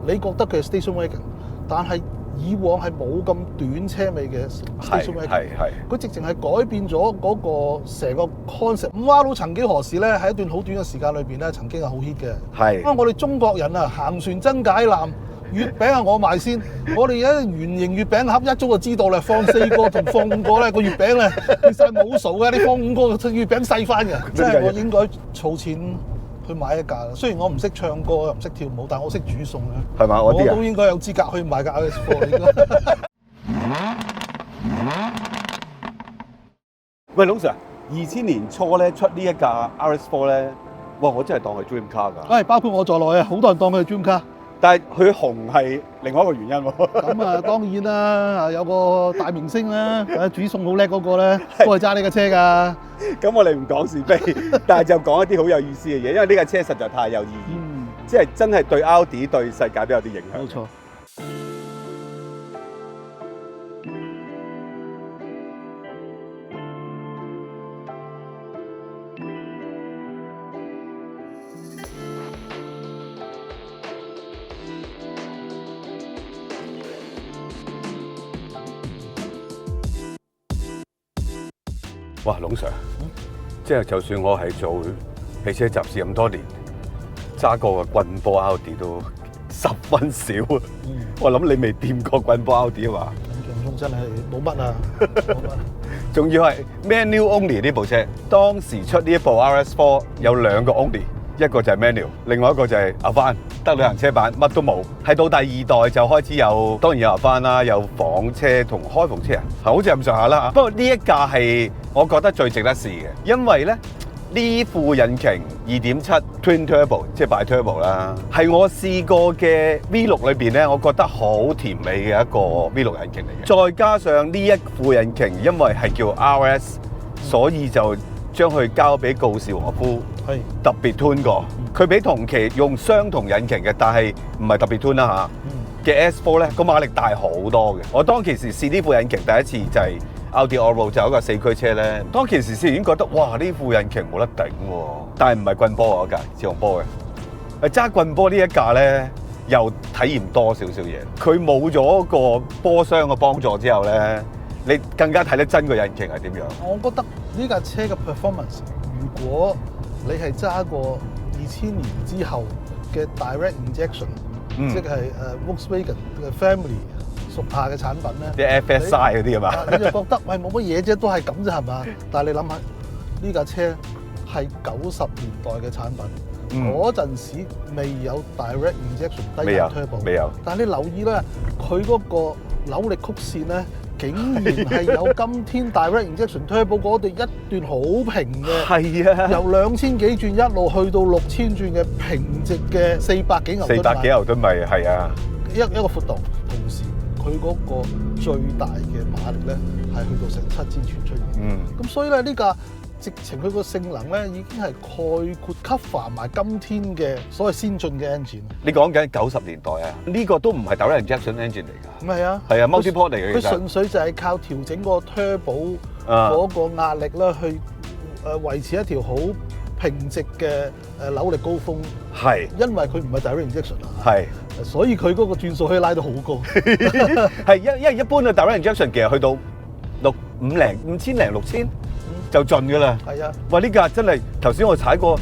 你覺得佢係 station wagon， 但係以往係冇咁短車尾嘅 station wagon， 佢直情係改變咗嗰個成個 concept。五馬路曾幾何時咧，喺一段好短嘅時間裏邊咧，曾經係好 hit 嘅。係，因為我哋中國人啊，行船真解難。月餅啊，我賣先。我哋而家圓形月餅盒一早就知道啦，放4個同放5個咧，個月餅咧其實係冇數嘅。你放5個月餅細翻嘅，即係我應該儲錢去買一架。雖然我唔識唱歌又唔識跳舞，但我識煮餸嘅。係嘛？我都應該有資格去買架 RS4 應該。喂，龍 Sir， 2000年初咧出呢一架 RS4 咧，哇！我真係當係 dream car 㗎。包括我在內啊，好多人當佢係 dream car。但係佢紅係另外一個原因喎。咁啊，當然啦，有個大明星啦，煮餸好叻嗰個咧，都係揸呢架車㗎。咁我哋唔講是非，但係就講一啲好有意思嘅嘢，因為呢架車實在太有意義，即係真係對 Audi 對世界都有啲影響。冇錯。哇，龍 Sir， 即係就算我係做汽車雜誌咁多年，揸過嘅棍波 Audi 都十分少啊！我諗你未掂過棍波 Audi 啊嘛？印象中真係冇乜啊，冇乜。仲要係 manual only 呢部車，當時出呢一部 RS4 有2個 only， 一個就係 manual， 另外一個就係 Avant， 得旅行車版，乜都冇。係到第2代就開始有，當然有 Avant 啦，有房車同開篷車啊，好似咁上下啦。不過呢一架係我覺得最值得試嘅，因為咧呢副引擎 2.7 Twin Turbo 即係 Bi Turbo 啦，係我試過嘅 V6 裏邊咧，我覺得好甜美嘅一個 V6 引擎嚟嘅。再加上呢一副引擎，因為係叫 RS， 所以就將佢交俾告士和夫，特別 tune 過。佢比同期用相同引擎嘅，但係唔係特別 tune 啦嚇嘅 S4 咧，個馬力大好多嘅。我當其時試呢副引擎第一次就係Audi Allroad 就有一個4驅車咧，當其時試已經覺得哇呢副引擎冇得頂喎，但係唔係棍波嗰架，自動波嘅。揸棍波呢一架咧，又體驗多少少嘢。佢冇咗個波箱嘅幫助之後咧，你更加睇得真個引擎係點樣。我覺得呢架車嘅 performance， 如果你係揸過2000年之後嘅 direct injection，即係Volkswagen 嘅 family屬下嘅產品咧，啲 FSI 嗰啲啊嘛，你就覺得喂冇乜嘢啫，都係咁啫係嘛？但係你諗下，呢架車係90年代嘅產品，嗰陣時未有 direct injection 低壓 turbo， 未有。但係你留意咧，佢嗰個扭力曲線咧，竟然係有今天 direct injection turbo 嗰度一段好平嘅，係啊，由2000幾轉一路去到6000轉嘅平直嘅400幾牛頓米，400幾牛頓米係啊，一個闊度，同時佢嗰個最大嘅馬力咧係去到成7000轉出現。咁所以咧呢架直情佢個性能咧已經係概括 cover 埋今天嘅所謂先進嘅 engine。你講緊90年代啊，呢個都唔係 direct injection engine 嚟㗎。唔係啊，係啊 multiport 嚟嘅。佢純粹就係靠調整個 turbo 嗰個壓力啦，去維持一條好平直嘅扭力高峰。係，因為佢唔係 direct injection 啊。係，所以佢嗰個轉數可以拉到好高。係因為一般嘅 direct injection 其實去到5000零6000就盡㗎啦。係啊，哇！呢架真係頭先我踩過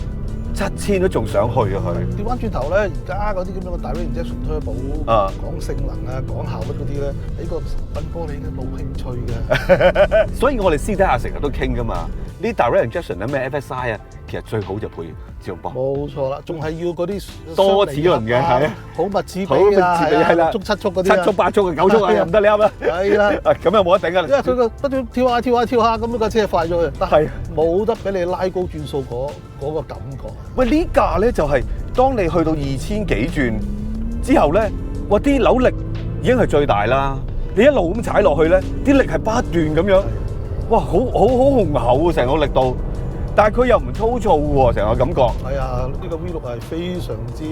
7000都仲想去啊佢。調翻轉頭咧，而家嗰啲咁樣嘅 direct injection turbo 講性能啊、講效率嗰啲咧，呢個棍波你應該冇興趣嘅。所以我哋私底下成日都傾㗎嘛。呢 direct injection 啊咩 FSI 啊，其實最好就配自動波。冇錯啦，仲係要嗰啲多齒輪嘅係好密齒比啊，係啦，6速7速嗰啲7速8速9速啊，又唔得你啱啦。係啦，咁又冇得頂㗎。因為佢個不斷跳下跳下跳下，咁架車快咗嘅，但係冇得俾你拉高轉數嗰個感覺。喂，呢架咧就係當你去到2000幾轉之後咧，哇啲扭力已經係最大啦。你一路咁踩落去咧，啲力係不斷咁樣，哇好雄厚啊成個力度。但係佢又唔粗糙喎，成個感覺。係啊，呢個 V6係非常之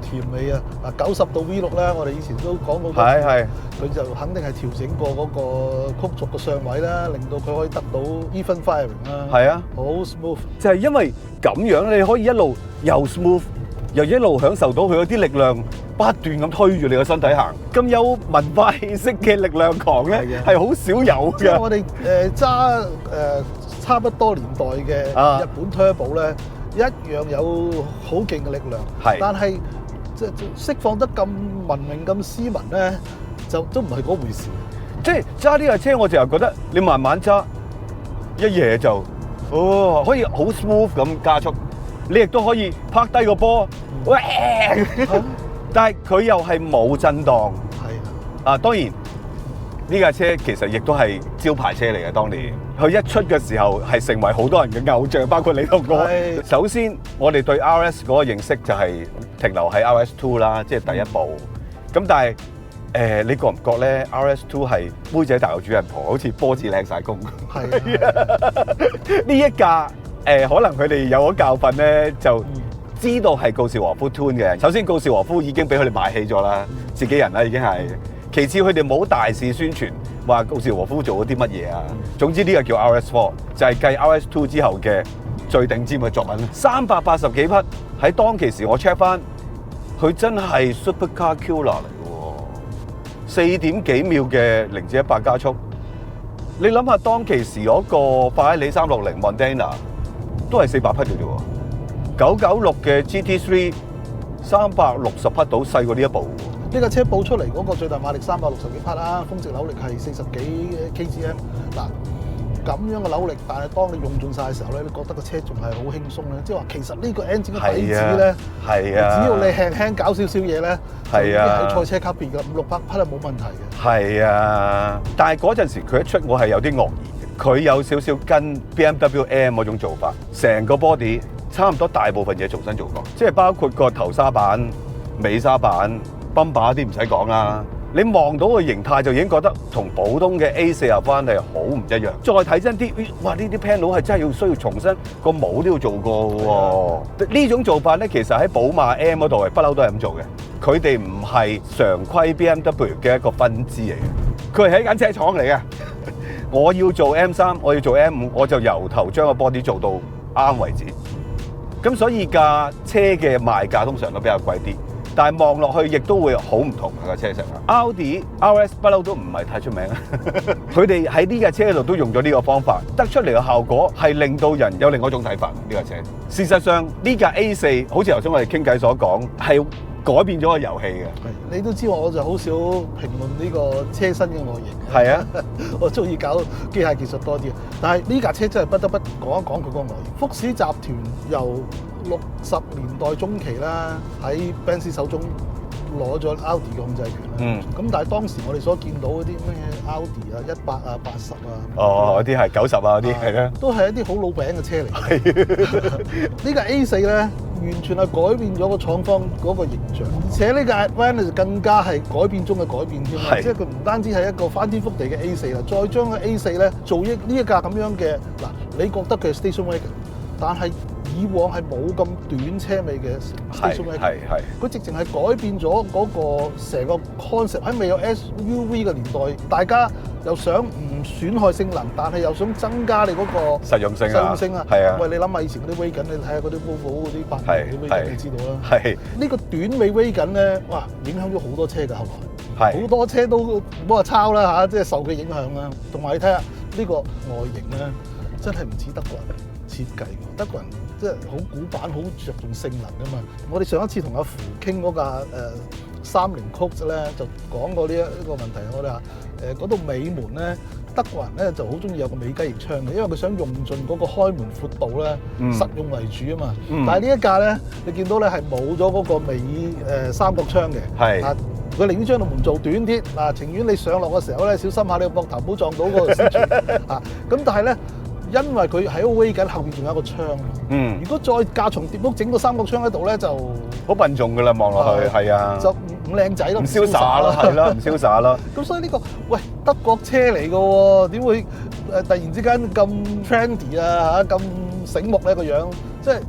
甜美啊！嗱，90度 V6咧，我哋以前都講過，係佢就肯定係調整過嗰個曲軸嘅上位啦，令到佢可以得到 even firing 啦。係啊，好 smooth。就係因為咁樣，你可以一路又 smooth 又一路享受到佢嗰啲力量不斷咁推住你個身體行，咁有文化氣息嘅力量狂咧，係好少有嘅。即係我哋揸差不多年代嘅日本 Turbo 咧，一樣有好勁嘅力量。係，但係即係釋放得咁文明、咁斯文咧，就都唔係嗰回事。即係揸呢架車，我就係覺得你慢慢揸，一嘢就可以好 smooth 咁加速，你亦都可以拍低個波，但係佢又係冇震盪。係當然呢架車其實亦都係招牌車嚟嘅，當年佢一出嘅時候係成為好多人嘅偶像，包括你同我。首先我哋對 RS 嗰個認識就係停留喺 RS2 啦，即係第一部。咁但係你覺唔覺咧 RS2 係妹仔大個主人婆，好似波子靚晒工。係呢一架可能佢哋有咗教訓咧，就知道係告士和夫 tune 嘅。首先告士和夫已經俾佢哋賣起咗啦，自己人啦已經係。其次佢哋冇大肆宣傳話告士和夫做咗啲乜嘢啊。總之呢個叫 RS4，就係繼 RS2 之後嘅最頂尖嘅作品。380幾匹喺當其時我 check 翻，佢真係 Supercar Killer 嚟嘅喎，4點幾秒嘅0至100加速。你諗下當其時嗰個法拉利360 Modena 都係400匹嘅啫喎，996嘅 GT3 360匹到，細過呢一部。呢架車報出嚟嗰個最大馬力360幾匹啦，峰值扭力係40幾 kgm。嗱咁樣嘅扭力，但係當你用盡晒嘅時候咧，你覺得個車仲係好輕鬆咧。即係話其實呢個 engine 嘅底子咧，只要你輕輕搞少少嘢咧，就已經喺賽車級別嘅500-600匹係冇問題嘅。係啊，但係嗰陣時佢一出，我係有啲愕然嘅。佢有少少跟 BMW M 嗰種做法，成個 body 差唔多大部分嘢重新做過，即係包括個頭沙板、尾沙板。泵把啲唔使講啦，你望到個形態就已經覺得同普通嘅 A40 係好唔一樣。再睇真啲，哇！呢啲 panel 係真係需要重新個模都要做過喎。呢種做法咧，其實喺寶馬 M 嗰度係不嬲都係咁做嘅。佢哋唔係常規 BMW 嘅一個分支嚟嘅，佢係喺間車廠嚟嘅。我要做 M3，我要做 M5，我就由頭將個 body 做到啱為止。咁所以架車嘅賣價通常都比較貴啲。但係望落去亦都會好唔同嘅車成啊！Audi RS 不嬲都唔係太出名啊，佢哋喺呢架車度都用咗呢個方法，得出嚟嘅效果係令到人有另外一種睇法。呢架車事實上呢架 A4，好似頭先我哋傾偈所講，係改變咗個遊戲嘅。你都知我就好少評論呢個車身嘅外形。係啊，我中意搞機械技術多啲。但係呢架車真係不得不講一講佢個外形。福士集團由60年代中期啦，喺 Benz 手中攞咗 Audi 嘅控制權啦。咁但係當時我哋所見到嗰啲咩 Audi 啊、100啊、80啊，嗰啲係90啊，嗰啲係咧，都係一啲好老餅嘅車嚟。呢架 A4咧，完全係改變咗個廠方嗰個形象，而且呢架 Advance 就更加係改變中嘅改變添啦。即係佢唔單止係一個翻天覆地嘅 A4啦，再將個 A4咧做呢一架咁樣嘅嗱，你覺得佢係 Station Wagon， 但係以往係冇咁短車尾嘅 station wagon，佢直情係改變咗嗰個成個 concept。喺未有 SUV 嘅年代，大家又想唔損害性能，但係又想增加你嗰個實用性啊！係啊！喂，你諗下以前嗰啲 wagon，你睇下嗰啲 Volvo 嗰啲8人啲 wagon，你知道啦。係呢個短尾 wagon咧，哇！影響咗好多車㗎，後來好多車都唔好話抄啦嚇，即係受佢影響啦。同埋你睇下呢個外形咧，真係唔似德國人設計嘅，德國人即係好古板，好着重性能㗎嘛。我哋上一次同阿符傾嗰架30 Coupe 咧，就講過呢一個問題。我哋話嗰度尾門咧，德國人咧就好中意有個美雞翼窗嘅，因為佢想用盡嗰個開門闊度咧，實用為主啊嘛。但係呢一架咧，你見到咧係冇咗嗰個尾三角窗嘅。係啊，佢寧願將個門做短啲，嗱，情願你上落嘅時候咧，小心下你個膊頭唔好撞到嗰個線柱啊。咁但係咧，因為佢喺個 wagon 緊後邊仲有一個窗，如果再架床疊屋整個三角窗喺度咧，就好笨重噶啦，望落去係啊，就唔靚仔咯，唔瀟灑咯，係咯，唔瀟灑咯。咁所以呢個喂德國車嚟噶喎，點會突然之間咁 trendy 啊嚇，咁醒目呢個樣，即係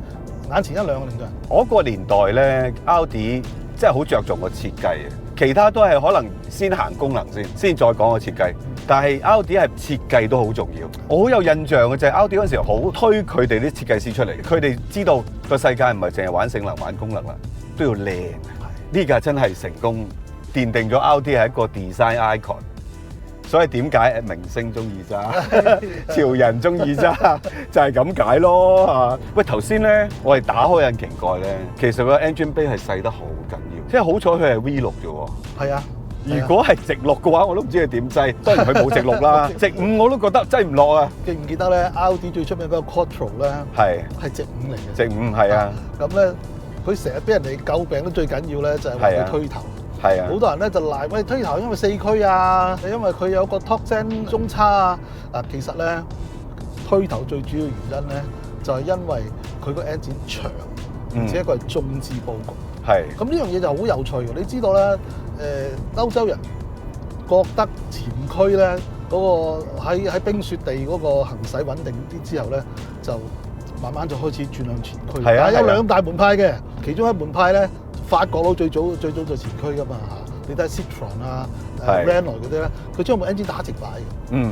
眼前一亮啊！令到人嗰個年代咧，Audi 真係好着重個設計嘅，其他都係可能先行功能先再講個設計。但係 Audi 係設計都好重要。我好有印象嘅就係 Audi 嗰陣時好推佢哋啲設計師出嚟，佢哋知道個世界唔係淨係玩性能玩功能啦，都要靚。呢架真係成功奠定咗 Audi 係一個 design icon。所以點解明星中意揸，潮人中意揸，就係咁解咯嚇。喂，頭先咧，我哋打開引擎蓋咧，其實個 engine bay 係細得好緊要，即係好彩佢係 V6啫喎。係啊，如果係直六嘅話，我都唔知佢點擠。當然佢冇直六啦，直五我都覺得擠唔落啊。記唔記得咧？Audi 最出名嗰個 Quattro 咧，係直五嚟嘅。直五係啊。咁咧，佢成日俾人哋詬病，都最緊要咧就係話佢推頭。係啊，好多人咧就賴喂推頭，因為四驅啊，因為佢有個 torque gen 中差啊。嗱，其實咧推頭最主要原因咧就係因為佢個 engine 長，而且佢係中置佈局。係。咁呢樣嘢就好有趣嘅。你知道咧，歐洲人覺得前驅咧嗰個喺冰雪地嗰個行駛穩定啲之後咧，就慢慢就開始轉向前驅。係啊，有兩大門派嘅，其中一門派咧。法國佬最早就前驅噶嘛嚇，你睇 Citroen 啊、Renault 嗰啲咧，佢將部 engine 打直擺嘅。嗯。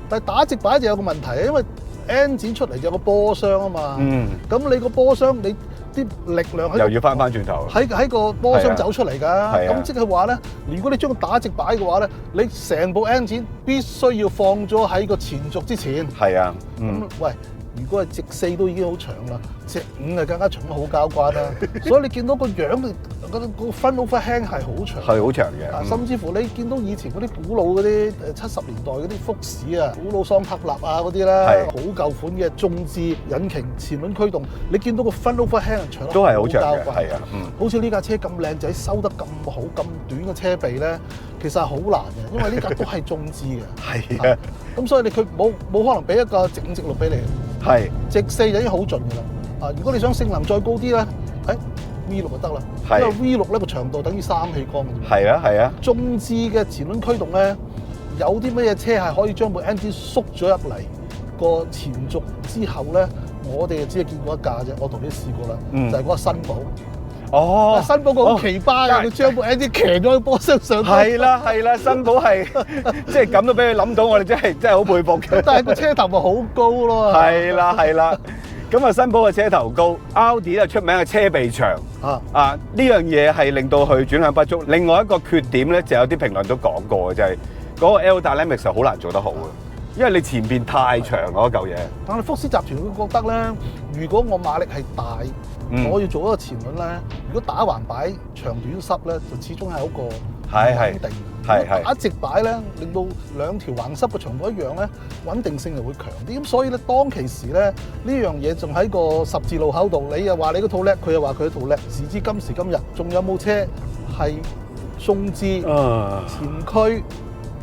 但係打直擺就有個問題啊，因為 engine 出嚟就有個波箱啊嘛。嗯。咁你個波箱你啲力量又要翻轉頭。喺個波箱走出嚟㗎。係啊。咁即係話咧，如果你將佢打直擺嘅話咧，你成部 engine 必須要放咗喺個前軸之前。係啊。咁喂。如果係直四都已經好長啦，直五啊更加長得好交關啦。所以你見到個樣，嗰個 front overhang 係好長，係好長嘅。甚至乎你見到以前嗰啲古老嗰啲70年代嗰啲福士啊、古老桑塔納啊嗰啲咧，好舊款嘅中置引擎前輪驅動，你見到個 front overhang 長得都係好長嘅，係啊，好似呢架車咁靚仔，收得咁好咁短嘅車鼻咧，其實係好難嘅，因為呢架都係中置嘅。係啊，咁所以佢冇可能俾一個直五直六俾你。係直四就已經好盡㗎啦，如果你想性能再高啲咧，V6就得啦，因為 V6咧個長度等於3氣缸嘅啫。係啊係啊。中置嘅前輪驅動咧，有啲乜嘢車係可以將部 engine 縮咗入嚟個前軸之後咧，我哋就只係見過一架啫，我同你試過啦，就係嗰個新寶。哦，新寶個好奇葩嘅，佢將部 engine 騎咗喺波箱上。係啦係啦，新寶係即係咁都俾佢諗到，我哋真係好佩服嘅。但係個車頭咪好高咯。係啦係啦，咁啊新寶嘅車頭高 ，Audi 咧出名嘅車鼻長。呢樣嘢係令到佢轉向不足。另外一個缺點咧，就有啲評論都講過嘅，就係嗰個 aerodynamics 係好難做得好嘅，因為你前邊太長嗰嚿嘢。但係福斯集團會覺得咧，如果我馬力係大。我要做一個前輪咧，如果打橫擺長短濕咧，就始終係一個穩定。打直擺咧，令到兩條橫濕嘅長度一樣咧，穩定性就會強啲。咁所以咧，當其時咧，呢樣嘢仲喺個十字路口度，你又話你嗰套叻，佢又話佢嗰套叻。時至今時今日，仲有冇車係中置前驅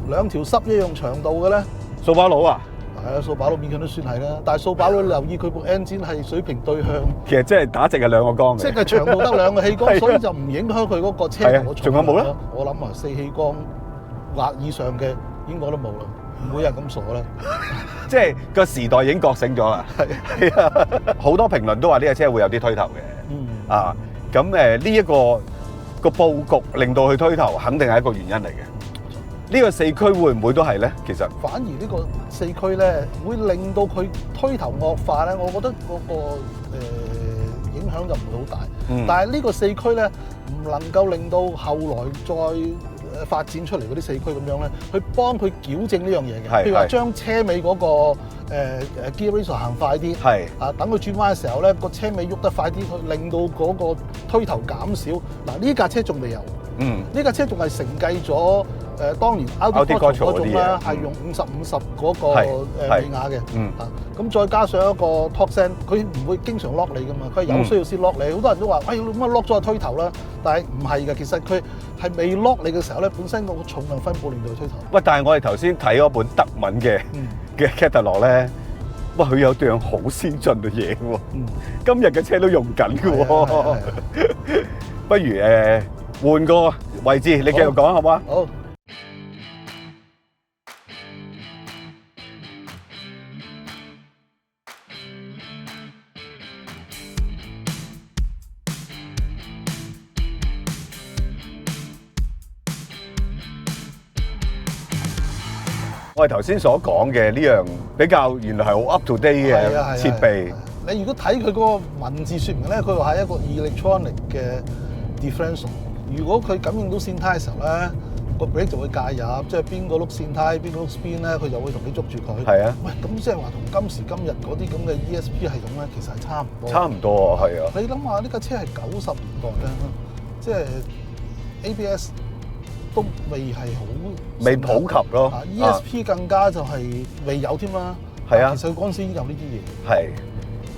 兩條濕一樣長度嘅咧？掃把佬啊！係啊，掃把佬勉強都算係啦，但係掃把佬留意佢部 engine 係水平對向，其實即係打直係兩個缸嘅，即係長度得兩個氣缸，所以就唔影響佢嗰個車頭嘅重量。仲有冇咧？我諗啊，4氣缸或以上嘅應該都冇啦，唔會有人咁傻啦。即係個時代已經覺醒咗啦。係啊，好多評論都話呢架車會有啲推頭嘅。咁呢一個佈局令到佢推頭，肯定係一個原因嚟嘅。呢個四驅會唔會都係咧？其實反而呢個四驅咧，會令到佢推頭惡化咧。我覺得嗰個影響就唔會好大。但係呢個四驅咧，唔能夠令到後來再發展出嚟嗰啲四驅咁樣咧，去幫佢矯正呢樣嘢嘅。譬如話將車尾嗰個gear ratio 行快啲，等佢轉彎嘅時候咧，個車尾喐得快啲，去令到嗰個推頭減少。嗱，呢架車仲未有。呢架車仲係承繼咗當年 Audi Quattro 嗰種啦，係用50/50嗰個尾牙嘅。咁再加上一個 torque gen，佢唔會經常 lock 你噶嘛，佢係有需要先 lock 你。好多人都話：咁啊 lock 咗個推頭啦，但係唔係嘅，其實佢係未 lock 你嘅時候咧，本身個重量分佈令到佢推頭。喂，但係我哋頭先睇嗰本德文嘅 catalog 咧，哇，佢有樣好先進嘅嘢喎，今日嘅車都用緊嘅喎。不如換個位置，你繼續講好唔好啊？好。我哋頭先所講嘅呢樣比較原來係好 up to date 嘅係啊設備。你如果睇佢嗰個文字説明咧，佢話係一個 electronic 嘅 differential。如果佢感應到線胎嘅時候咧，個 brake 就會介入，即係邊個碌線胎，邊個碌 spin 咧，佢就會同你捉住佢。係啊，喂，咁即係話同今時今日嗰啲咁嘅 ESP 系統咧，其實係差唔多。差唔多啊，係啊。你諗下呢架車係90年代咧，即係 ABS 都未係好未普及咯。ESP 更加就係未有添啦。係啊，其實嗰陣時已經有呢啲嘢。係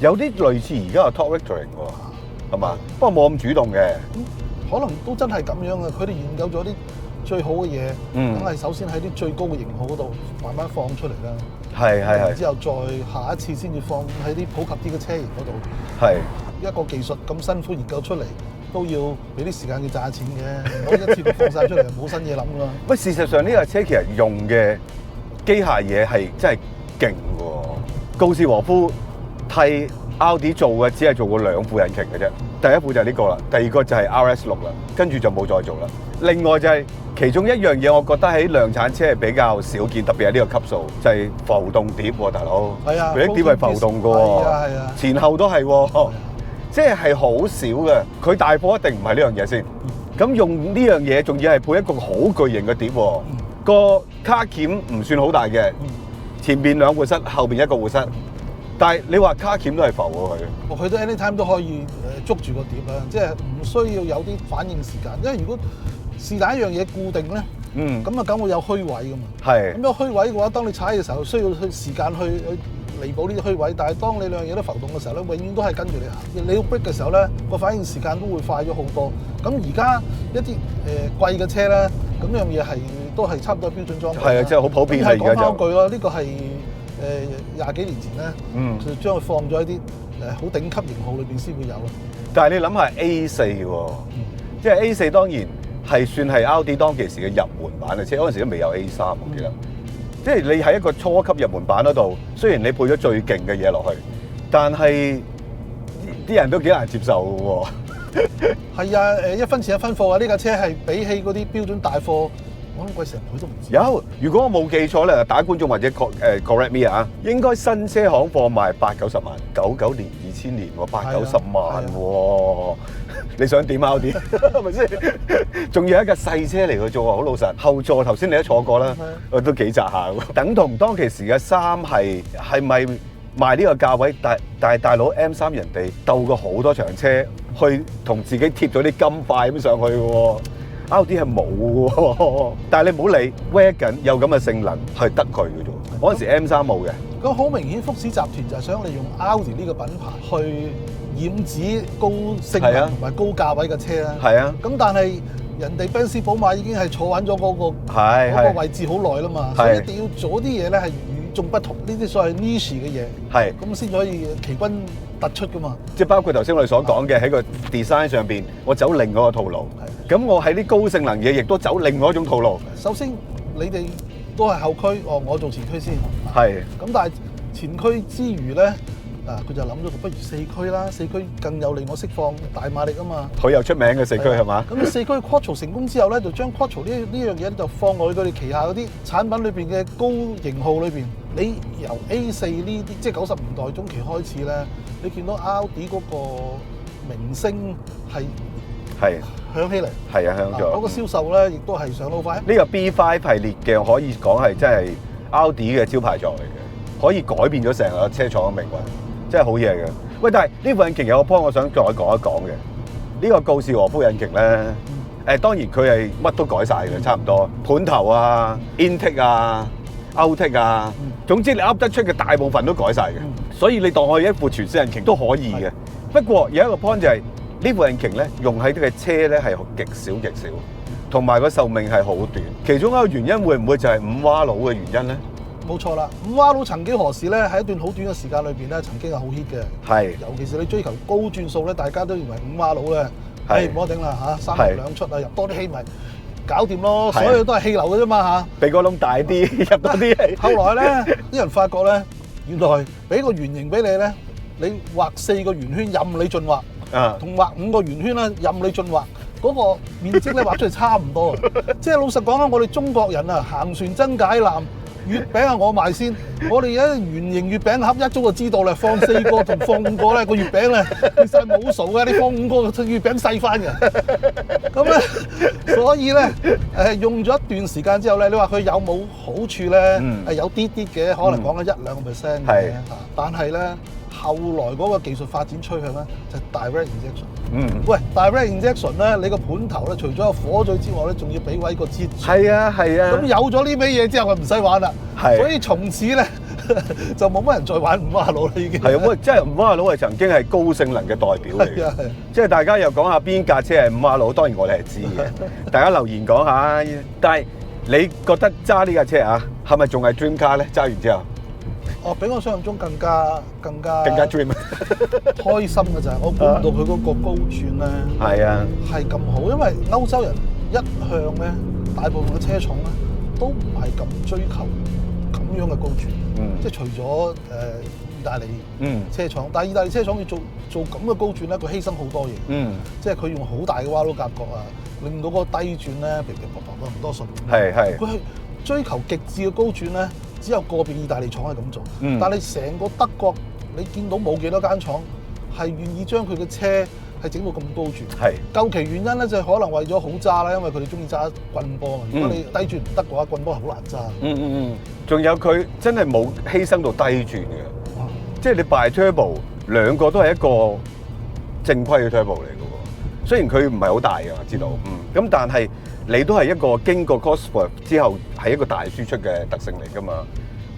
有啲類似而家嘅 Torque Vectoring 喎，係嘛？不過冇咁主動嘅。可能都真係咁樣嘅，佢哋研究咗啲最好嘅嘢，梗係首先喺啲最高嘅型號嗰度慢慢放出嚟啦。係。之後再下一次先至放喺啲普及啲嘅車型嗰度。係一個技術咁辛苦研究出嚟，都要俾啲時間佢賺錢嘅，唔可以一次過放晒出嚟，冇新嘢諗㗎嘛。喂，事實上呢架車其實用嘅機械嘢係真係勁喎。高士和夫替奧迪做嘅只係做過2副引擎嘅啫，第一副就係呢個啦，第二個就係 RS6啦，跟住就冇再做啦。另外就係其中一樣嘢，我覺得喺量產車係比較少見，特別係呢個級數，就係浮動碟喎，大佬。係啊，佢啲碟係浮動嘅喎。係啊，前後都係喎，即係好少嘅。佢大貨一定唔係呢樣嘢先。咁用呢樣嘢，仲要係配一個好巨型嘅碟喎。個卡鉗唔算好大嘅，前邊2活塞，後邊1個活塞。但係你話卡鉗都係浮喎佢。佢都 anytime 都可以捉住個碟啦，即係唔需要有啲反應時間，因為如果是但一樣嘢固定咧，咁啊梗會有虛位噶嘛。係。咁有虛位嘅話，當你踩嘅時候需要去時間去彌補呢啲虛位，但係當你兩樣嘢都浮動嘅時候咧，永遠都係跟住你行。你要 brake 嘅時候咧，個反應時間都會快咗好多。咁而家一啲貴嘅車咧，咁樣嘢係都係差唔多標準裝備。係啊，即係好普遍啦而家就。講翻句咯，呢個係20幾年前咧，就將佢放咗喺啲好頂級型號裏邊先會有咯。但係你諗下 A4 喎，即係 A4 當然係算係奧迪當其時嘅入門版嘅車，嗰陣時都未有 A3，我記得。即係你喺一個初級入門版嗰度，雖然你配咗最勁嘅嘢落去，但係啲人都幾難接受嘅喎。係啊，1分錢1分貨啊！呢架車係比起嗰啲標準大貨，我諗貴成倍都唔止。有，如果我冇記錯咧，打觀眾或者correct me 啊，應該新車行貨賣80-90萬，99年2000年喎，80-90萬喎。你想點啊？奧迪係咪先？仲要一架細車嚟嘅啫喎，好老實。後座頭先你都坐過啦，都幾窄下喎。等同當其時嘅3係咪賣呢個價位？但係大佬 M3 人哋鬥過好多場車，去同自己貼咗啲金塊咁上去嘅喎。奧迪係冇喎，但係你唔好理 Wagon 有咁嘅性能係得佢嘅啫。嗰陣時 M3冇嘅。咁好明顯，福士集團就係想利用奧迪呢個品牌去染指高性能同埋高價位嘅車啦。係啊。咁但係人哋賓士寶馬已經係坐穩咗嗰個位置好耐啦嘛，所以一定要做啲嘢咧係與眾不同，呢啲所謂 niche 嘅嘢。係。咁先可以奇君突出噶嘛。即係包括頭先我哋所講嘅喺個 design 上邊，我走另外一個套路。咁我喺啲高性能嘢，亦都走另外一種套路。首先，你哋都係後驅，我做前驅先。係。咁但係前驅之餘咧，佢就諗咗不如4驅啦，4驅更有利我釋放大馬力啊嘛。佢又出名嘅4驅係嘛？咁4驅 Quattro 成功之後咧，就將 Quattro 呢樣嘢就放落去佢哋旗下嗰啲產品裏邊嘅高型號裏邊。你由 A4 呢啲即係90年代中期開始咧，你見到奧迪嗰個名聲係響起嚟，係啊，響咗。嗰個銷售咧，亦都係上到快。呢個 B5 系列嘅可以講係真係奧迪嘅招牌作嚟嘅，可以改變咗成個車廠嘅命運，真係好嘢嘅。喂，但係呢部引擎有個 point 我想再講一講嘅，呢個告士和夫引擎咧，當然佢係乜都改晒嘅，差唔多盤頭啊、intake 啊、outtake 啊，總之你噏得出嘅大部分都改晒嘅，所以你當佢一副全新引擎都可以嘅。不過有一個 point 就係。呢部引擎咧用喺呢個車咧係極少，同埋個壽命係好短。其中一個原因會唔會就係5瓦佬嘅原因咧？冇錯啦，5瓦佬曾幾何時咧喺一段好短嘅時間裏邊咧，曾經係好 hit 嘅。係，尤其是你追求高轉數咧，大家都認為5瓦佬咧，唔好頂啦嚇，3入2出啊，入多啲氣咪搞掂咯。所有都係氣流嘅啫嘛嚇。俾個窿大啲，入多啲氣。後來咧，啲人發覺咧，原來俾個圓形俾你咧，你畫4個圓圈任你進畫。同畫5個圓圈啦，任你進畫，嗰個面積咧畫出嚟差唔多。即係老實講啦，我哋中國人啊，行船真解難，月餅啊，我賣先。我哋而家圓形月餅盒一早就知道啦，放4個同放5個咧，個月餅咧其實係冇數嘅，你放5個月餅細翻嘅。咁咧，所以咧用咗一段時間之後咧，你話佢有冇好處咧？係有啲啲嘅，可能講緊1-2%嘅。但係咧，後來嗰個技術發展趨向咧，就係 direct injection。喂，direct injection 咧，你個盤頭咧，除咗有火嘴之外咧，仲要俾位個接住。係啊。咁有咗呢味嘢之後，佢唔使玩啦。所以從此咧就冇乜人再玩五馬佬啦，已經。係啊，喂，即係五馬佬係曾經係高性能嘅代表嚟嘅。即係大家又講下邊架車係五馬佬，當然我哋係知嘅。大家留言講下，但係你覺得揸呢架車啊，係咪仲係 dream car 咧？揸完之後？比我想象中更加 dream 開心嘅就係我估唔到佢嗰個高轉咧，係咁好，因為歐洲人一向咧，大部分嘅車廠咧都唔係咁追求咁樣嘅高轉，即係除咗意大利車廠，但係意大利車廠要做咁嘅高轉咧，佢犧牲好多嘢，即係佢用好大嘅彎路夾角啊，令到嗰個低轉咧，噼噼啪啪咁多順，佢係追求極致嘅高轉咧。只有個別意大利廠係咁做，但係成個德國你見到冇幾多間廠係願意將佢嘅車係整到咁高轉。究其原因咧，就係可能為咗好揸啦，因為佢哋中意揸棍波嘛。如果你低轉唔得嘅話，棍波係好難揸。仲有佢真係冇犧牲到低轉嘅，即係你 bi-turbo 兩個都係一個正規嘅 turbo 嚟嘅喎。雖然佢唔係好大嘅，我知道。咁但係你都係一個經過 Cosworth 之後係一個大輸出嘅特性嚟㗎嘛，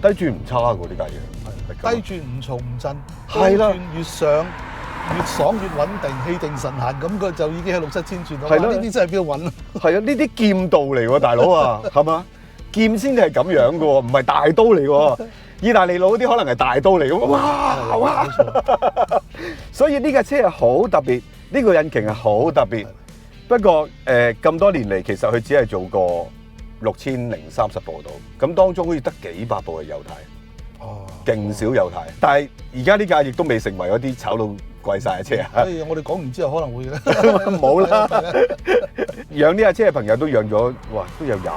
低轉唔差㗎呢架嘢，低轉唔嘈唔震，高轉越上越爽越穩定，氣定神閒咁，佢就已經係6-7千轉啦。呢啲真係邊度揾啊？係啊，呢啲劍道嚟喎，大佬啊，係嘛？劍先係咁樣㗎喎，唔係大刀嚟喎。意大利佬啲可能係大刀嚟㗎喎，哇！所以呢架車係好特別，呢個引擎係好特別。不過咁多年嚟，其實佢只係做過6030部到，咁當中好似得幾百部係右軚，勁少右軚。但係而家呢架亦都未成為嗰啲炒到貴晒嘅車啊！所以我哋講完之後可能會嘅，冇啦。養呢架車嘅朋友都養咗，哇，都有20年。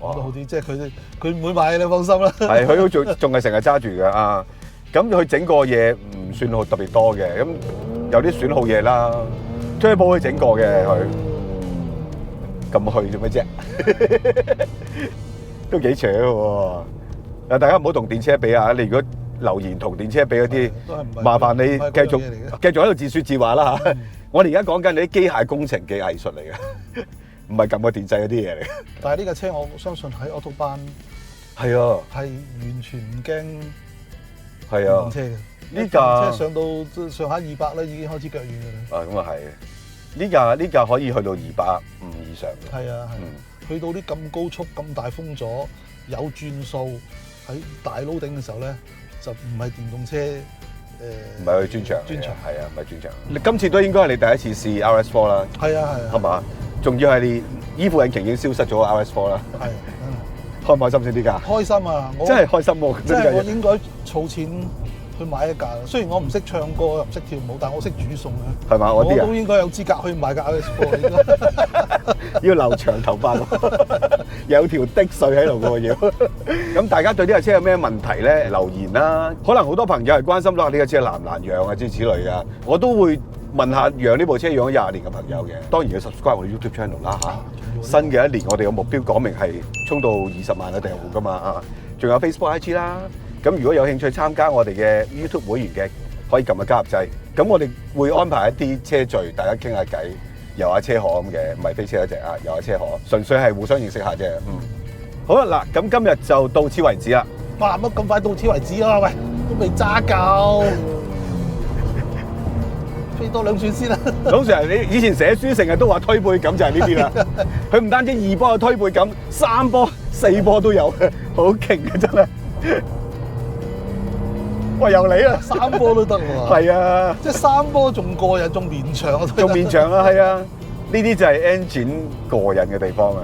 講得好啲，即係佢唔會買，你放心啦。係，佢都仲係成日揸住嘅啊。咁佢整個嘢唔算好特別多嘅，咁有啲損耗嘢啦。Turbo 佢整過嘅佢，咁去做咩啫？都幾扯喎！大家唔好同電車比啊！你如果留言同電車比嗰啲，麻煩你繼續喺度自説自話啦嚇。我哋而家講緊你啲機械工程嘅藝術嚟嘅，唔係撳個電掣嗰啲嘢嚟。但係呢架車我相信喺 Autobahn 係啊，係完全唔驚係啊車嘅。呢架車上到上下200咧，已經開始腳軟嘅啦。咁啊係，呢架可以去到250以上嘅。係啊係，去到啲咁高速、咁大風阻、有轉數喺大撈頂嘅時候咧，就唔係電動車唔係去專長係啊，唔係專長。你今次都應該係你第一次試 RS4 啦。係啊係。係嘛？仲要係你依副引擎已經消失咗 RS4 啦。係。開唔開心先呢架？開心啊！真係開心喎！即係我應該儲錢去買一架，雖然我唔識唱歌又唔識跳舞，但我識煮餸嘅。係嘛？我都應該有資格去買架 RS4。要留長頭髮，有條滴水喺度嘅要。咁大家對呢架車有咩問題咧？留言啦。可能好多朋友係關心啦，呢架車難唔難養啊？諸如此類啊。我都會問下養呢部車養咗20年嘅朋友嘅。當然要 subscribe 我哋 YouTube channel 啦嚇。新嘅一年我哋嘅目標講明係衝到20萬嘅訂戶㗎嘛啊！仲有 Facebook IG 啦。咁如果有興趣參加我哋嘅 YouTube 會員嘅，可以撳個加入掣。咁我哋會安排一啲車聚，大家傾下偈，遊下車河咁嘅，唔係飛車一隻啊，遊下車河，純粹係互相認識下啫。好啦，嗱，咁今日就到此為止啦。哇！乜咁快到此為止啊？喂，都未揸夠，飛多2轉先啦。老 Sir，你以前寫書成日都話推背感就係呢啲啦。佢唔單止2波有推背感，3波、4波都有，好勁嘅真係。喂，又嚟啦！3波都得喎。係啊，即係3波仲過癮，仲綿長啊！仲綿長啊，係啊！呢啲就係 engine 過癮嘅地方啊！